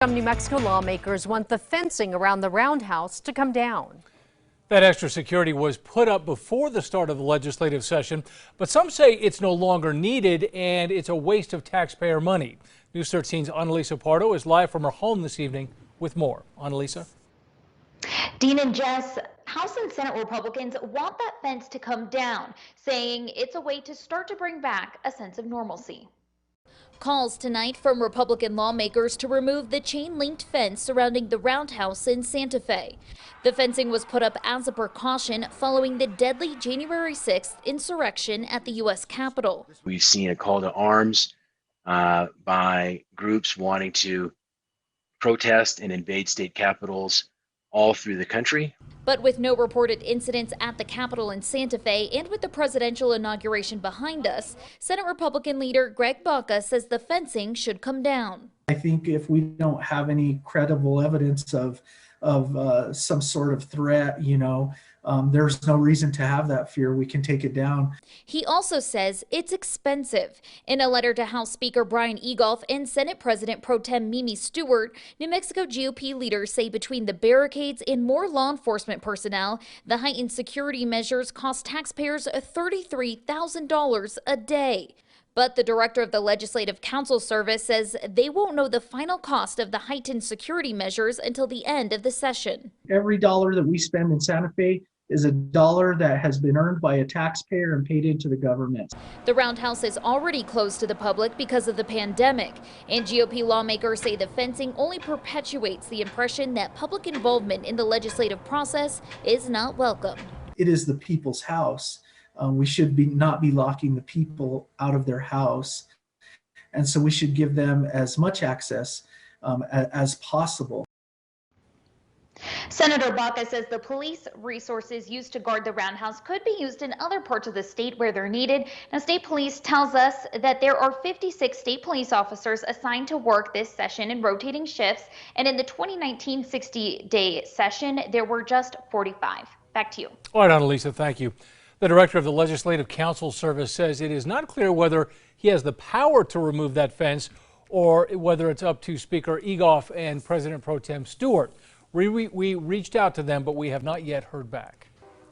Some New Mexico lawmakers want the fencing around the Roundhouse to come down. That extra security was put up before the start of the legislative session, but some say it's no longer needed and it's a waste of taxpayer money. News 13's Annalisa Pardo is live from her home this evening with more. Annalisa? Dean and Jess, House and Senate Republicans want that fence to come down, saying it's a way to start to bring back a sense of normalcy. Calls tonight from Republican lawmakers to remove the chain-linked fence surrounding the Roundhouse in Santa Fe. The fencing was put up as a precaution following the deadly January 6th insurrection at the U.S. Capitol. We've seen a call to arms by groups wanting to protest and invade state capitals all through the country. But with no reported incidents at the Capitol in Santa Fe and with the presidential inauguration behind us, Senate Republican leader Greg Baca says the fencing should come down. I think if we don't have any credible evidence of some sort of threat, there's no reason to have that fear. We can take it down. He also says it's expensive. In a letter to House Speaker Brian Egolf and Senate President Pro Tem Mimi Stewart, New Mexico GOP leaders say between the barricades and more law enforcement personnel, the heightened security measures cost taxpayers $33,000 a day. But the director of the Legislative Council Service says they won't know the final cost of the heightened security measures until the end of the session. Every dollar that we spend in Santa Fe is a dollar that has been earned by a taxpayer and paid into the government. The Roundhouse is already closed to the public because of the pandemic, and GOP lawmakers say the fencing only perpetuates the impression that public involvement in the legislative process is not welcome. It is the people's house. We should not be locking the people out of their house. And so we should give them as much access as possible. Senator Baca says the police resources used to guard the Roundhouse could be used in other parts of the state where they're needed. Now, state police tells us that there are 56 state police officers assigned to work this session in rotating shifts. And in the 2019 60-day session, there were just 45. Back to you. All right, Annalisa, thank you. The director of the Legislative Council Service says it is not clear whether he has the power to remove that fence or whether it's up to Speaker Egolf and President Pro Tem Stewart. We reached out to them, but we have not yet heard back.